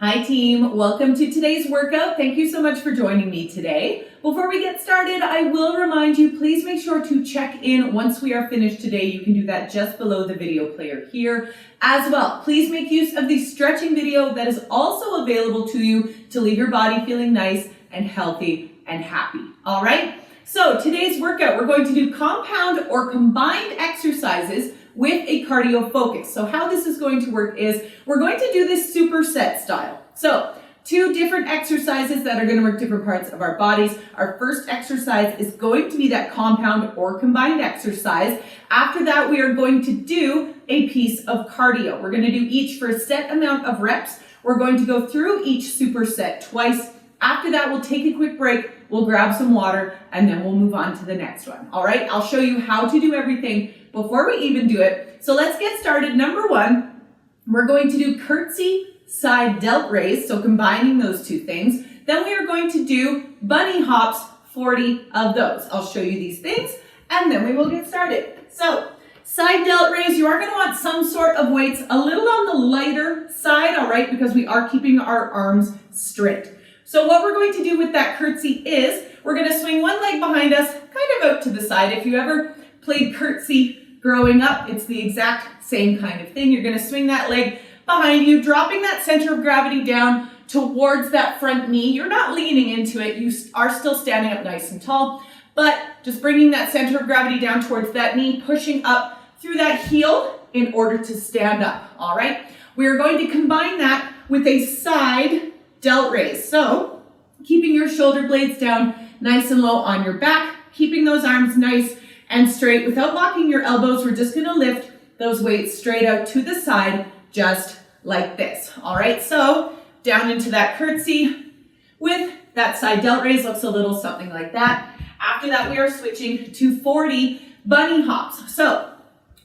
Hi team, welcome to today's workout. Thank you so much for joining me today. Before we get started, I will remind you, please make sure to check in once we are finished today. You can do that just below the video player here. As well, please make use of the stretching video that is also available to you to leave your body feeling nice and healthy and happy. All right, so today's workout, we're going to do compound or combined exercises with a cardio focus. So how this is going to work is we're going to do this superset style. So 2 different exercises that are going to work different parts of our bodies. Our first exercise is going to be that compound or combined exercise. After that, we are going to do a piece of cardio. We're going to do each for a set amount of reps. We're going to go through each superset twice. After that, we'll take a quick break, we'll grab some water, and then we'll move on to the next one. All right, I'll show you how to do everything before we even do it. So let's get started. Number 1, we're going to do curtsy side delt raise, so combining those 2 things. Then we are going to do bunny hops, 40 of those. I'll show you these things, and then we will get started. So side delt raise, you are going to want some sort of weights a little on the lighter side, all right, because we are keeping our arms straight. So what we're going to do with that curtsy is we're going to swing one leg behind us, kind of out to the side. If you ever played curtsy growing up, it's the exact same kind of thing. You're going to swing that leg behind you, dropping that center of gravity down towards that front knee. You're not leaning into it. You are still standing up nice and tall, but just bringing that center of gravity down towards that knee, pushing up through that heel in order to stand up. All right. We are going to combine that with a side delt raise. So keeping your shoulder blades down nice and low on your back, keeping those arms nice and straight without locking your elbows. We're just going to lift those weights straight out to the side, just like this. All right, so down into that curtsy with that side delt raise. Looks a little something like that. After that, we are switching to 40 bunny hops. So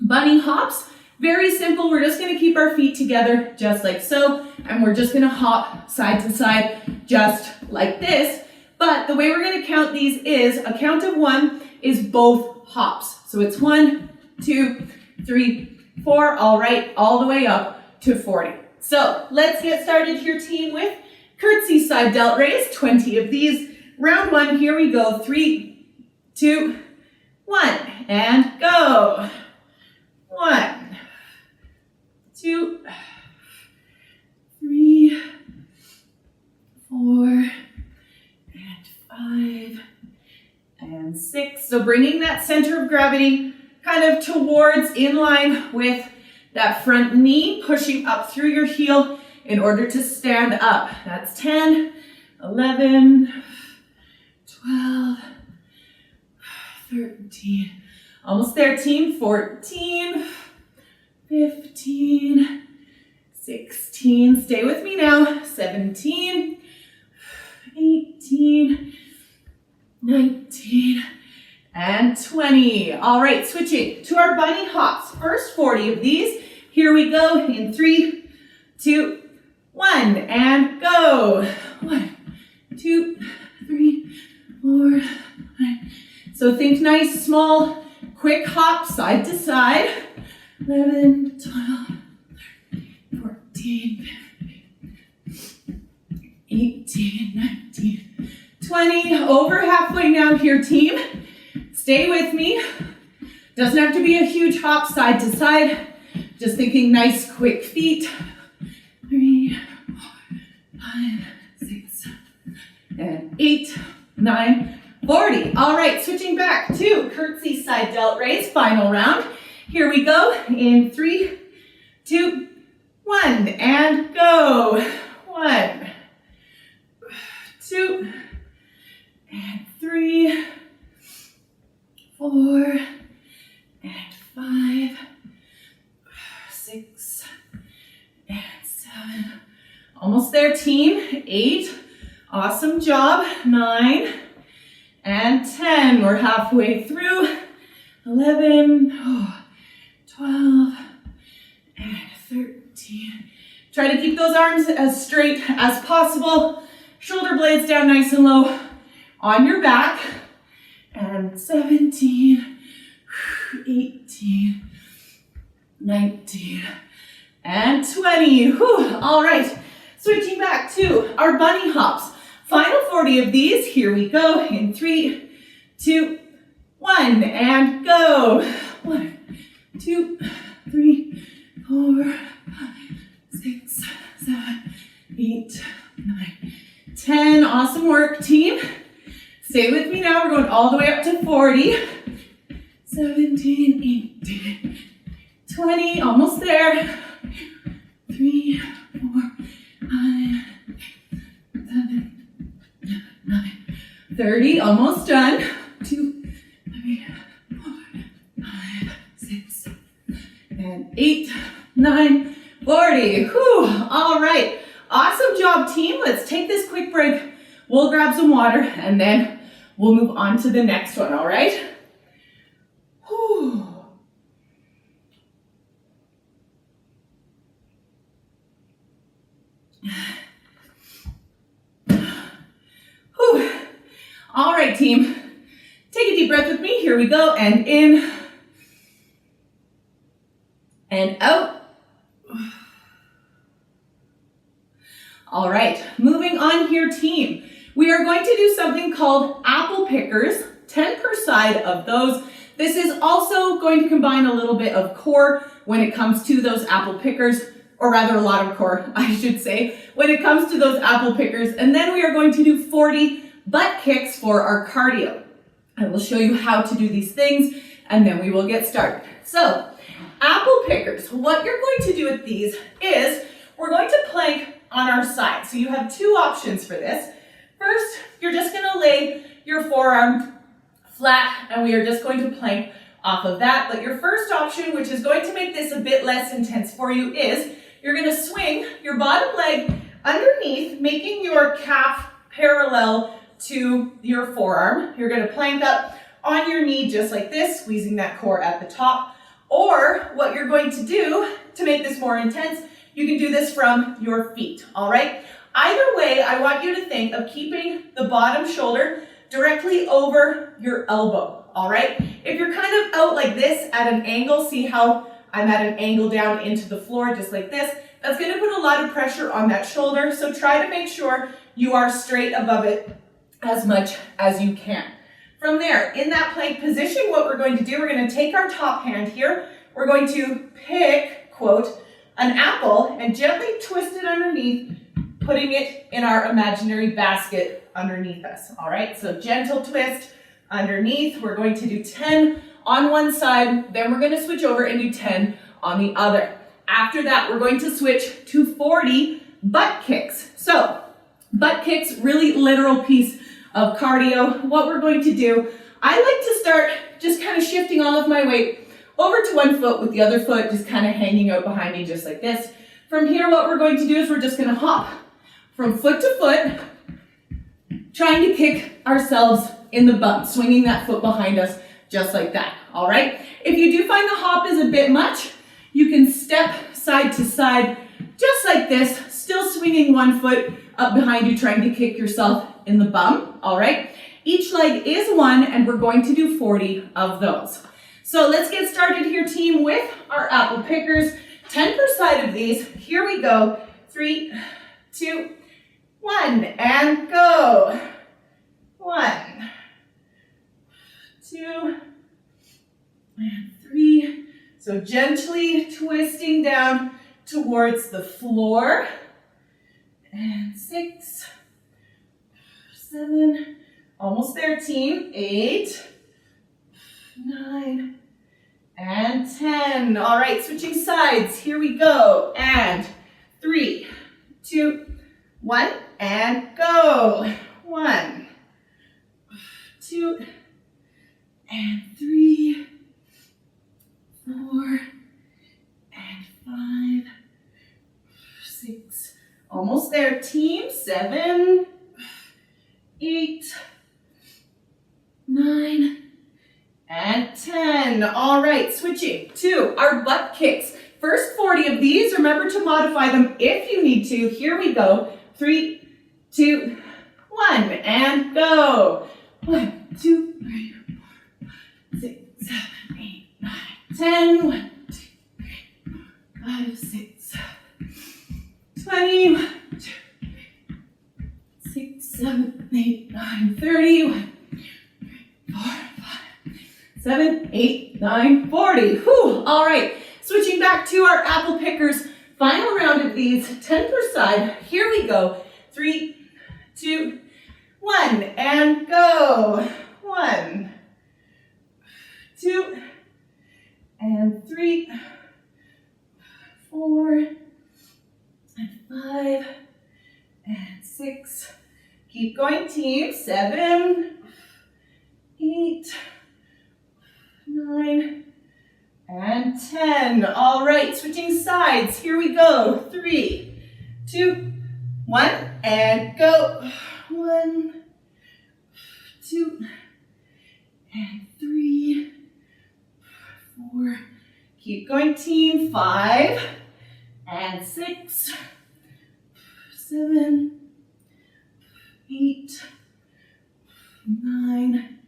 bunny hops, very simple. We're just going to keep our feet together just like so, and we're just going to hop side to side just like this. But the way we're going to count these is a count of 1 is both hops. So it's 1, 2, 3, 4, all right, all the way up to 40. So let's get started here, team, with curtsy side delt raise, 20 of these. Round 1, here we go. 3, 2, 1, and go. 1, 2, 3, 4, and 5, and 6. So bringing that center of gravity kind of towards, in line with that front knee, pushing up through your heel in order to stand up. That's 10, 11, 12, 13, almost there, team. 14, 15, 16, stay with me now. 17, 18, 19, and 20. All right, switching to our bunny hops. First 40 of these. Here we go in 3, 2, 1, and go. 1, 2, 3, 4, 5. So think nice, small, quick hop side to side. 11, 12, 14, 18, 19, 20. Over halfway now here, team. Stay with me. Doesn't have to be a huge hop side to side. Just thinking nice, quick feet. 3, 4, 5, 6, and 8, 9, 40. All right, switching back to curtsy side delt raise, final round. Here we go in 3, 2, 1, and go. 1, 2, and 3, 4, and 5, 6, and 7. Almost there, team. 8. Awesome job. 9 and 10. We're halfway through. 11, 12, and 13. Try to keep those arms as straight as possible. Shoulder blades down nice and low on your back. And 17, 18, 19, and 20. Whew. All right, switching back 2, our bunny hops. Final 40 of these. Here we go. In 3, 2, 1, and go. 1, 2, 3, 4, 5, 6, 7, 8, 9, 10. Awesome work, team. Stay with me now. We're going all the way up to 40. 17, 18, 20. Almost there. 3, 4, 5, 7, 9, 30. Almost done. 2, 3, 4, 5, 6, and 8, 9, 40. Whew. All right. Awesome job, team. Let's take this quick break. We'll grab some water and then we'll move on to the next one, all right? Whew. Whew. All right, team. Take a deep breath with me. Here we go. And in and out. All right, moving on here, team. We are going to do something called apple pickers, 10 per side of those. This is also going to combine a little bit of core when it comes to those apple pickers, or rather a lot of core, I should say, when it comes to those apple pickers. And then we are going to do 40 butt kicks for our cardio. I will show you how to do these things and then we will get started. So, apple pickers, what you're going to do with these is we're going to plank on our side. So you have two options for this. First, you're just going to lay your forearm flat and we are just going to plank off of that. But your first option, which is going to make this a bit less intense for you, is you're going to swing your bottom leg underneath, making your calf parallel to your forearm. You're going to plank up on your knee just like this, squeezing that core at the top. Or what you're going to do to make this more intense, you can do this from your feet, all right? Either way, I want you to think of keeping the bottom shoulder directly over your elbow, all right? If you're kind of out like this at an angle, see how I'm at an angle down into the floor, just like this, that's gonna put a lot of pressure on that shoulder, so try to make sure you are straight above it as much as you can. From there, in that plank position, what we're going to do, we're gonna take our top hand here, we're going to pick, quote, an apple and gently twist it underneath, putting it in our imaginary basket underneath us, all right? So gentle twist underneath. We're going to do 10 on one side, then we're gonna switch over and do 10 on the other. After that, we're going to switch to 40 butt kicks. So butt kicks, really literal piece of cardio. What we're going to do, I like to start just kind of shifting all of my weight over to one foot with the other foot just kind of hanging out behind me just like this. From here, what we're going to do is we're just going to hop from foot to foot, trying to kick ourselves in the bum, swinging that foot behind us just like that, all right? If you do find the hop is a bit much, you can step side to side just like this, still swinging one foot up behind you, trying to kick yourself in the bum, all right? Each leg is one, and we're going to do 40 of those. So let's get started here, team, with our apple pickers. 10 per side of these. Here we go. 3, 2, 1, and go. 1, 2, and 3. So gently twisting down towards the floor. And 6, 7, almost there, team. 8, 9, and 10. All right, switching sides. Here we go. And 3, 2, 1, and go. 1, 2, and 3, 4, and 5, 6. Almost there, team. 7, 8, 9, and 10. All right, switching to our butt kicks. First 40 of these, remember to modify them if you need to. Here we go. 3, 2, 1, and go. 1, 2, 3, 4, 6, 7, 8, 9, 10. 1, 2, 3, 4, 5, 6, 7, 20. 1, 2, 3, 7, 8, 9, 30. 1, 4, 5, 7, 8, 9, 40. Whew. All right, switching back to our apple pickers. Final round of these, 10 per side. Here we go. 3, 2, 1, and go. 1, 2, and 3, 4, and 5, and 6. Keep going, team. 7, 8, 9, and 10. All right, switching sides. Here we go. 3, 2, 1, and go. 1, 2, and 3, 4. Keep going, team. 5, and 6, 7, 8, 9,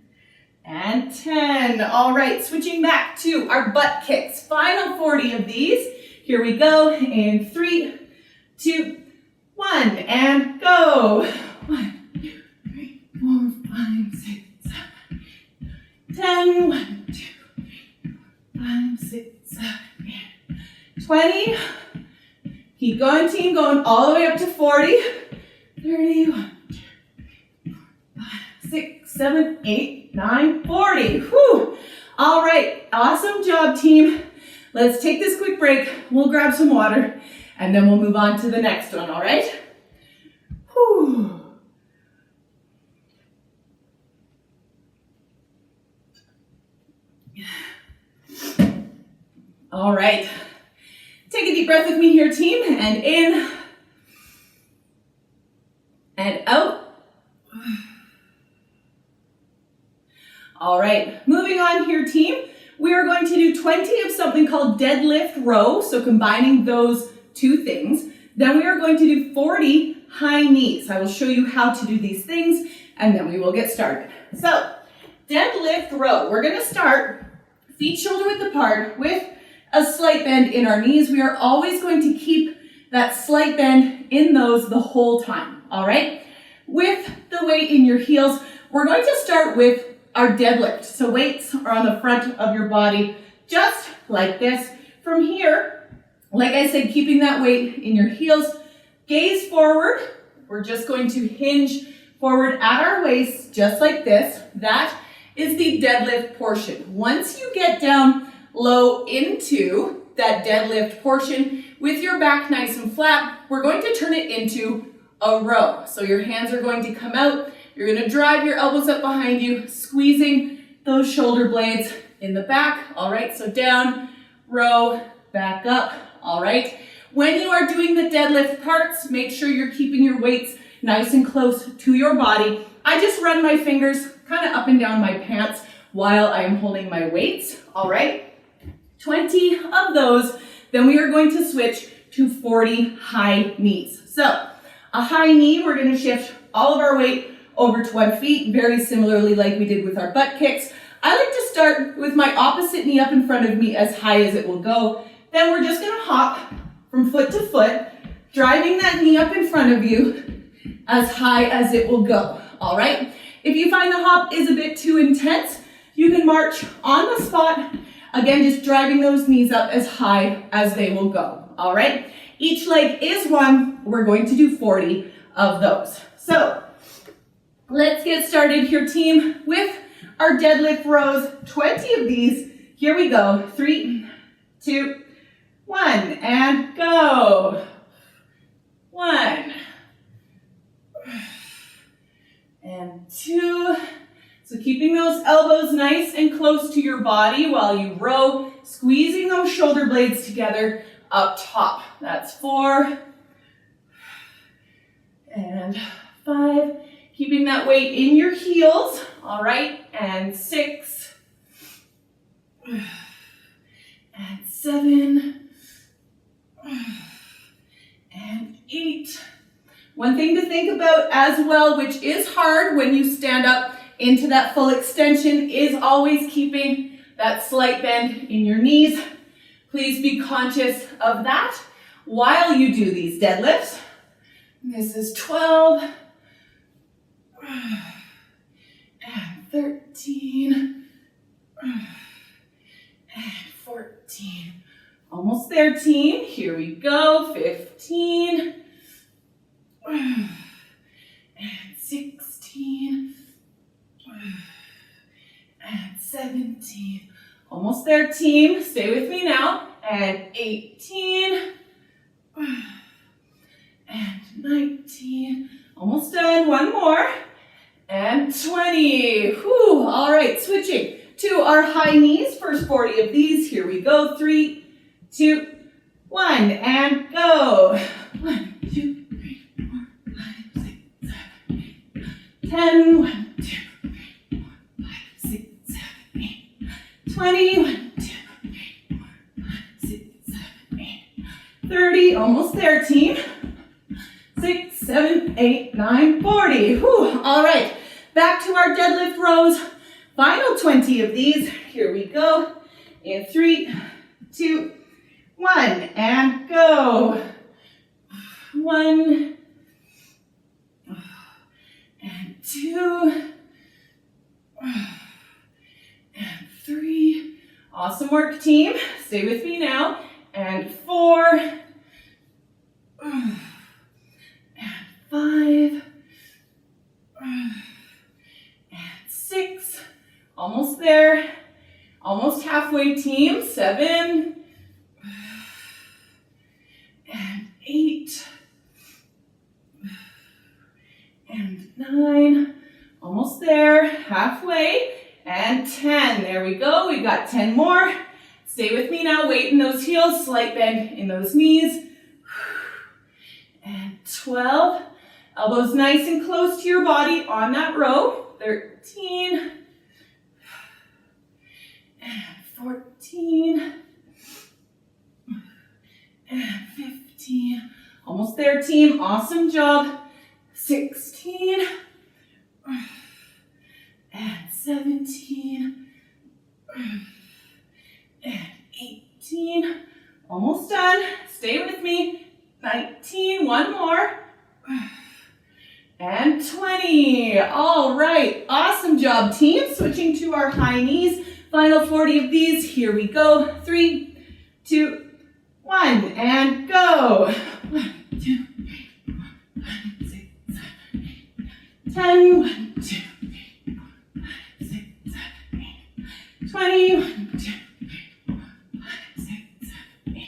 and 10. All right, switching back to our butt kicks. Final 40 of these. Here we go. In 3, 2, 1, and go. 1, 2, 3, 4, 5, 6, 7, 10. 1, 2, 3, 4, 5, 6, 7, 8, 20. Keep going, team. Going all the way up to 40. 30. 1, 2, 3, 4, 5, 6, 7, 8, 9, 40. Whew. All right, awesome job, team. Let's take this quick break. We'll grab some water, and then we'll move on to the next one, all right? Whew. All right. Take a deep breath with me here, team, and in, and out. All right, moving on here, team. We are going to do 20 of something called deadlift row, so combining those two things. Then we are going to do 40 high knees. I will show you how to do these things, and then we will get started. So, deadlift row. We're going to start feet shoulder width apart with a slight bend in our knees. We are always going to keep that slight bend in those the whole time, all right? With the weight in your heels, we're going to start with our deadlift. So weights are on the front of your body, just like this. From here, like I said, keeping that weight in your heels, gaze forward. We're just going to hinge forward at our waist, just like this. That is the deadlift portion. Once you get down low into that deadlift portion, with your back nice and flat, we're going to turn it into a row. So your hands are going to come out. You're going to drive your elbows up behind you, squeezing those shoulder blades in the back. All right, so down, row, back up. All right. When you are doing the deadlift parts, make sure you're keeping your weights nice and close to your body. I just run my fingers kind of up and down my pants while I'm holding my weights. All right. 20 of those. Then we are going to switch to 40 high knees. So a high knee, we're going to shift all of our weight over to 1 foot, very similarly like we did with our butt kicks. I like to start with my opposite knee up in front of me as high as it will go. Then we're just gonna hop from foot to foot, driving that knee up in front of you as high as it will go, all right? If you find the hop is a bit too intense, you can march on the spot, again, just driving those knees up as high as they will go, all right? Each leg is one, we're going to do 40 of those. So, let's get started here, team, with our deadlift rows. 20 of these. Here we go. 3, 2, 1, and go. 1, and 2. So keeping those elbows nice and close to your body while you row, squeezing those shoulder blades together up top. That's 4, and 5. Keeping that weight in your heels, all right, and 6, and 7, and 8. One thing to think about as well, which is hard when you stand up into that full extension, is always keeping that slight bend in your knees. Please be conscious of that while you do these deadlifts. This is 12, 13, and 14. Almost there, team. Here we go. 15, and 16, and 17. Almost there, team. Stay with me now. And 18, and 19. Almost done. One more. And 20. Whew. All right, switching to our high knees. First 40 of these. Here we go. 3, 2, 1, and go. 1, 2, 3, 4, 5, 6, 7, 8, 10. 1, 2, 3, 4, 5, 6, 7, 8, 20. 1, 2, 3, 4, 5, 6, 7, 8, 30. Almost there, team. 6, 7, 8, 9, 40. Whew. All right, back to our deadlift rows. Final 20 of these. Here we go. In 3, 2, 1, and go. 1, and 2, and 3. Awesome work, team. Stay with me now. And 4, and 5, and 6. Almost there. Almost halfway, team. 7, and 8, and 9. Almost there. Halfway. And 10. There we go. We got 10 more. Stay with me now. Weight in those heels. Slight bend in those knees. And 12. Elbows nice and close to your body on that row. 13. And 14. And 15. Almost there, team. Awesome job. 16. And 17. And 18. Almost done. Stay with me. 19. One more. And 20. All right. Awesome job, team. Switching to our high knees. Final 40 of these. Here we go. 3, 2, 1, and go. 1, 2, 3, 4, 5, 6, 7, 8, 10. 1, 2, 3, 4, 5, 6, 7, 8, 20. 1, 2, 3, 4, 5, 6, 7, 8,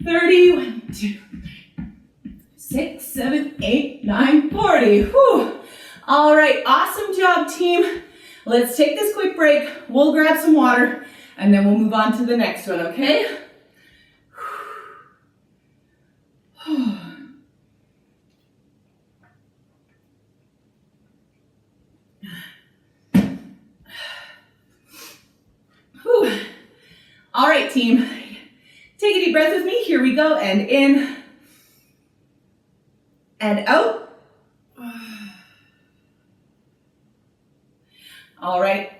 30. 1, 2, 3, 6, 7, 8, 9, 40. Whew. All right, awesome job, team. Let's take this quick break. We'll grab some water, and then we'll move on to the next one, okay? Whew. All right, team. Take a deep breath with me. Here we go, and in, and out. All right,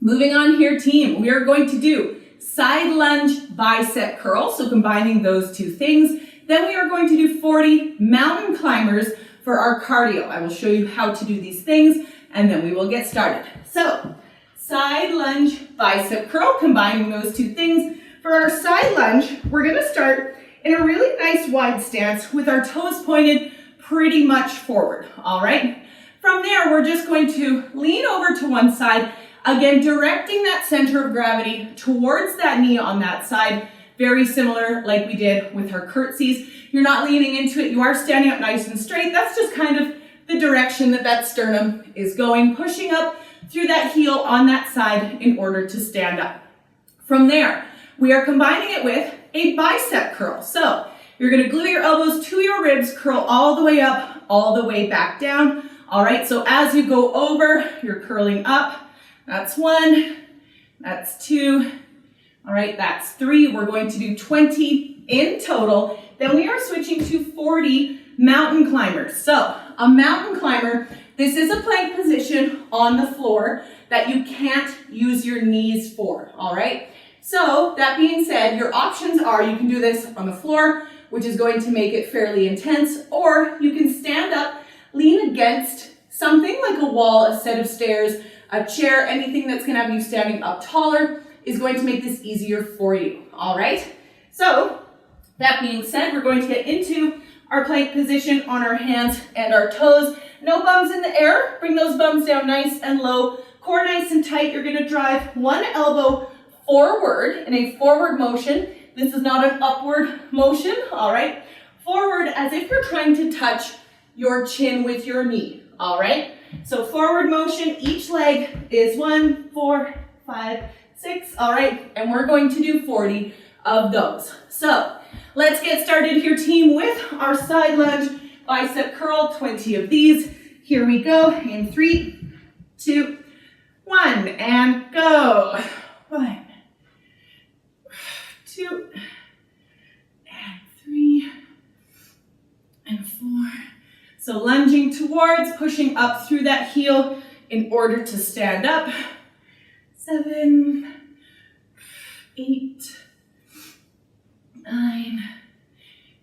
moving on here, team. We are going to do side lunge bicep curl, so combining those two things. Then we are going to do 40 mountain climbers for our cardio. I will show you how to do these things, and then we will get started. So, side lunge bicep curl, combining those two things. For our side lunge, we're gonna start in a really nice wide stance with our toes pointed pretty much forward, all right? From there, we're just going to lean over to one side, again, directing that center of gravity towards that knee on that side, very similar like we did with our curtsies. You're not leaning into it, you are standing up nice and straight. That's just kind of the direction that that sternum is going, pushing up through that heel on that side in order to stand up. From there, we are combining it with a bicep curl. So you're gonna glue your elbows to your ribs, curl all the way up, all the way back down. All right, so as you go over, you're curling up. That's 1, that's 2, all right, that's 3. We're going to do 20 in total. Then we are switching to 40 mountain climbers. So a mountain climber, this is a plank position on the floor that you can't use your knees for, all right? So that being said, your options are you can do this on the floor, which is going to make it fairly intense, or you can stand up, lean against something like a wall, a set of stairs, a chair, anything that's gonna have you standing up taller is going to make this easier for you, all right? So, that being said, we're going to get into our plank position on our hands and our toes. No bums in the air. Bring those bums down nice and low. Core nice and tight. You're going to drive one elbow forward in a forward motion. This is not an upward motion, all right? Forward as if you're trying to touch your chin with your knee, all right? So forward motion, each leg is 1, 4, 5, 6, all right? And we're going to do 40 of those. So let's get started here, team, with our side lunge bicep curl, 20 of these. Here we go in 3, 2, 1, and go. 1, 2, and 3, and 4. So lunging towards, pushing up through that heel in order to stand up. 7, 8, 9,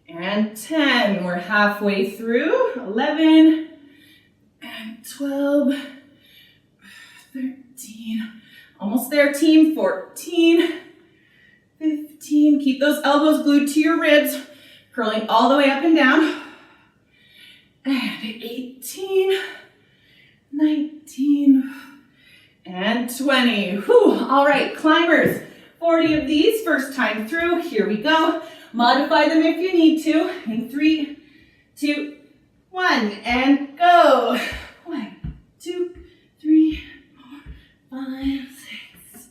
and 10. We're halfway through. 11, and 12, 13. Almost there, team. 14, 15. Keep those elbows glued to your ribs, curling all the way up and down. And 18, 19, and 20. Whew. All right, climbers. 40 of these, first time through. Here we go. Modify them if you need to. In 3, 2, 1, and go. 1, 2, 3, 4, 5, 6,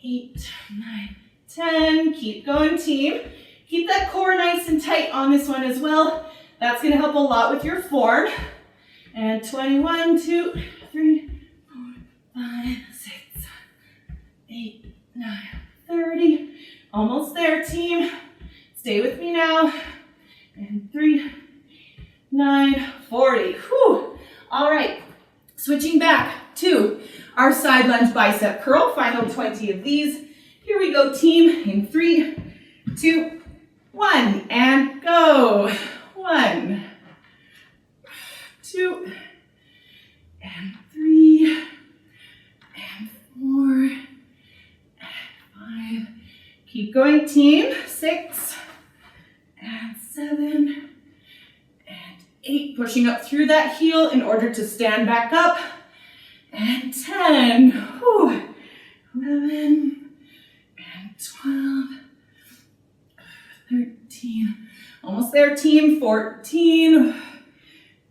8, 9, 10. Keep going, team. Keep that core nice and tight on this one as well. That's going to help a lot with your form. And 21, 2, 3, 4, 5, 6, 8, 9, 30. Almost there, team. Stay with me now. And 3, 9, 40. Whew. All right. Switching back to our side lunge bicep curl. Final 20 of these. Here we go, team. In 3, 2, 1, and go. 1, 2, and 3, and 4, and 5. Keep going, team. 6, and 7, and 8. Pushing up through that heel in order to stand back up. And 10. Whew. 11, and 12, 13. Almost there, team. 14,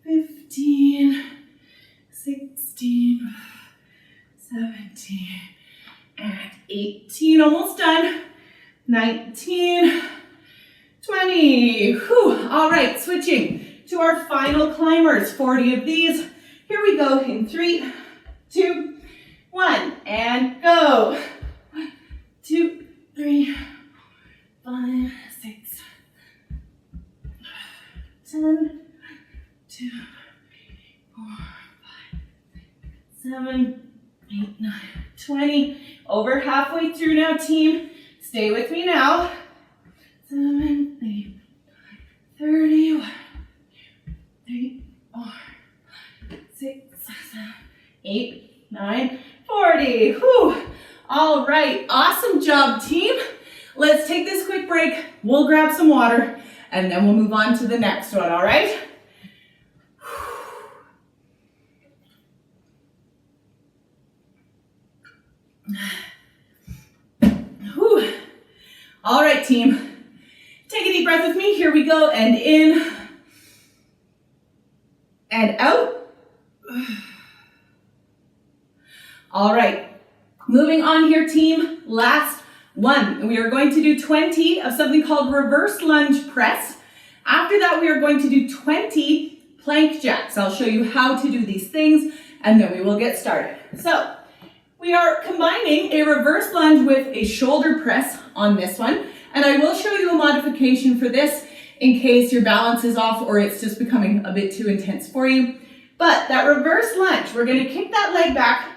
15, 16, 17, and 18. Almost done. 19, 20. Whew. All right, switching to our final climbers. 40 of these. Here we go in 3, 2, 1, and go. 1, 2, 3, 5, 6, 10, 2, 4, 5, 7, 8, 9, 20. Over halfway through now, team. Stay with me now. 7, 8, 31, 3, 4, 6, 7, 8, 9, 40. Whew. All right. Awesome job, team. Let's take this quick break. We'll grab some water and then we'll move on to the next one, all right? Whew. All right, team. Take a deep breath with me. Here we go. And in and out. All right. Moving on here, team. Last one. We are going to do 20 of something called reverse lunge press. After that, we are going to do 20 plank jacks. I'll show you how to do these things, and then we will get started. So we are combining a reverse lunge with a shoulder press on this one, and I will show you a modification for this in case your balance is off or it's just becoming a bit too intense for you. But that reverse lunge, we're going to kick that leg back,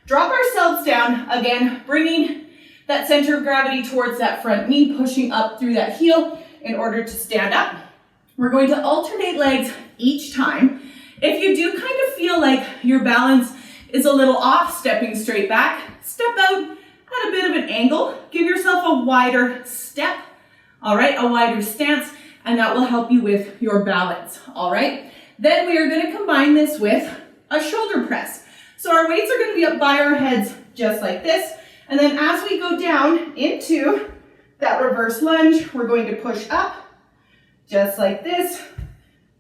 drop ourselves down, again, bringing that center of gravity towards that front knee, pushing up through that heel in order to stand up. We're going to alternate legs each time. If you do kind of feel like your balance is a little off, stepping straight back, step out at a bit of an angle. Give yourself a wider step, all right, a wider stance, and that will help you with your balance, all right? Then we are going to combine this with a shoulder press. So our weights are going to be up by our heads just like this, and then as we go down into that reverse lunge, we're going to push up just like this,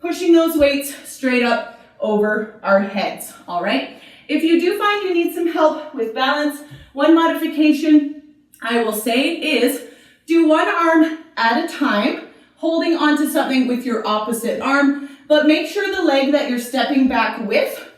pushing those weights straight up over our heads, all right? If you do find you need some help with balance, one modification I will say is do one arm at a time, holding onto something with your opposite arm, but make sure the leg that you're stepping back with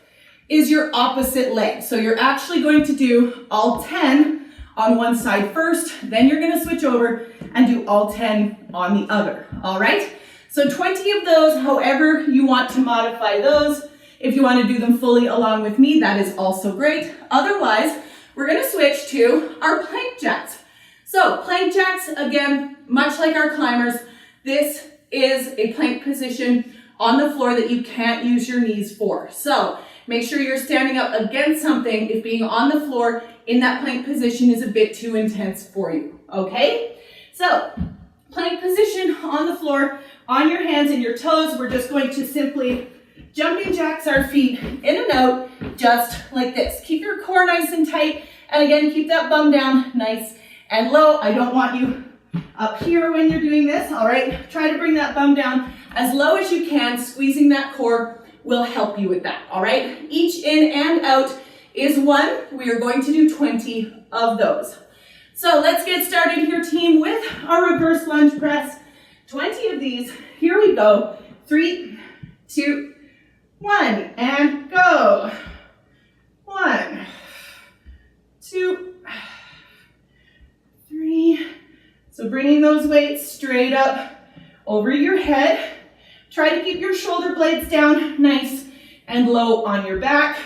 is your opposite leg. So you're actually going to do all 10 on one side first, then you're gonna switch over and do all 10 on the other, all right? So 20 of those, however you want to modify those. If you want to do them fully along with me, that is also great. Otherwise, we're going to switch to our plank jacks. So plank jacks, again, much like our climbers, this is a plank position on the floor that you can't use your knees for. So make sure you're standing up against something if being on the floor in that plank position is a bit too intense for you, okay? So plank position on the floor, on your hands and your toes, we're just going to simply jumping jacks our feet in and out, just like this. Keep your core nice and tight, and again, keep that bum down nice and low. I don't want you up here when you're doing this, all right? Try to bring that bum down as low as you can. Squeezing that core will help you with that, all right? Each in and out is 1. We are going to do 20 of those. So let's get started here, team, with our reverse lunge press. 20 of these. Here we go. 3, 2, 1, and go. 1, 2, 3. So bringing those weights straight up over your head. Try to keep your shoulder blades down nice and low on your back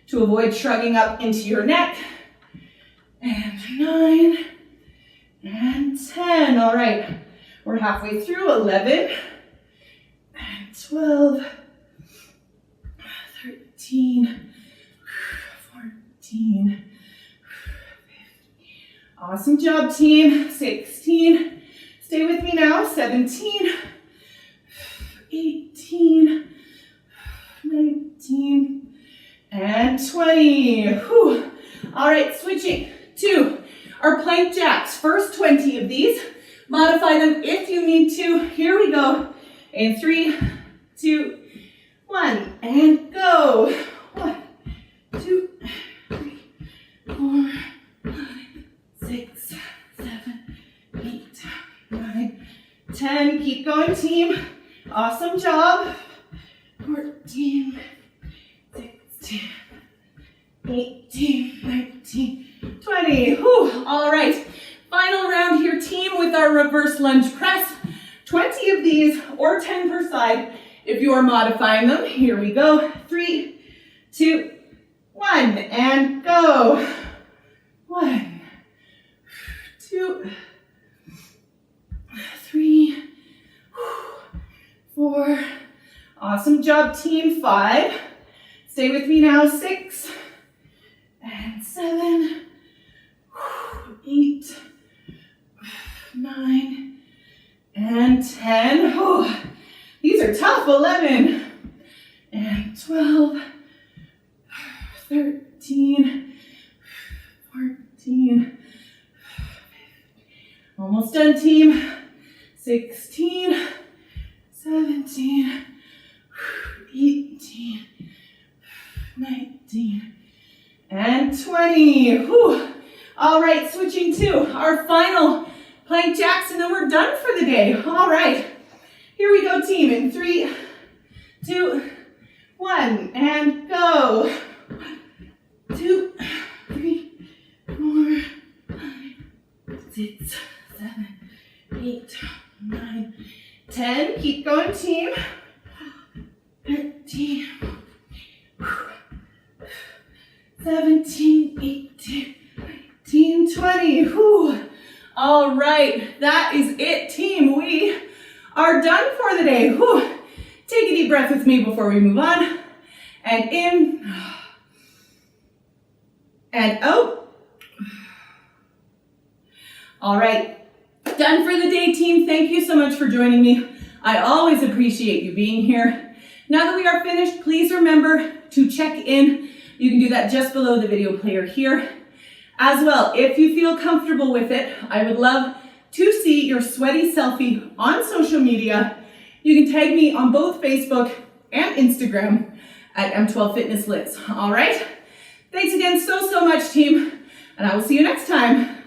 to avoid shrugging up into your neck. And 9, and 10. All right. We're halfway through. 11, and 12, 13, 14, 15. Awesome job, team. 16. Stay with me now. 17, 18, 19, and 20. Whew. All right, switching to our plank jacks. First 20 of these. Modify them if you need to. Here we go. In 3, 2, 1, and go. 1, 2, 3, 4, 5, 6, 7, 8, 9, 10. Keep going, team. Awesome job. 14, 16, 18, 19, 20. Whew. All right. Final round here, team, with our reverse lunge press. 20 of these, or 10 per side, if you are modifying them. Here we go. 3, 2, 1, and go. 1, 2, 3, 4. Awesome job, team. 5. Stay with me now. 6, and 7, 8, 9, and 10. Oh, these are tough. 11, and 12, 13, 14, almost done, team. 16, 17, 18, 19, and 20. Whew. All right, switching to our final plank jacks, and then we're done for the day. All right, here we go, team. In 3, 2, 1, and go. 2, 3, 4, 5, 6, 7, 8, 9, 10. Keep going, team. 13, 17, 18, 19, 20. Whew. All right, that is it, team. We are done for the day. Whew. Take a deep breath with me before we move on. And in, and out. All right, done for the day, team. Thank you so much for joining me. I always appreciate you being here. Now that we are finished, please remember to check in. You can do that just below the video player here. As well, if you feel comfortable with it, I would love to see your sweaty selfie on social media. You can tag me on both Facebook and Instagram at M12 Fitness Liz. All right? Thanks again so much, team, and I will see you next time.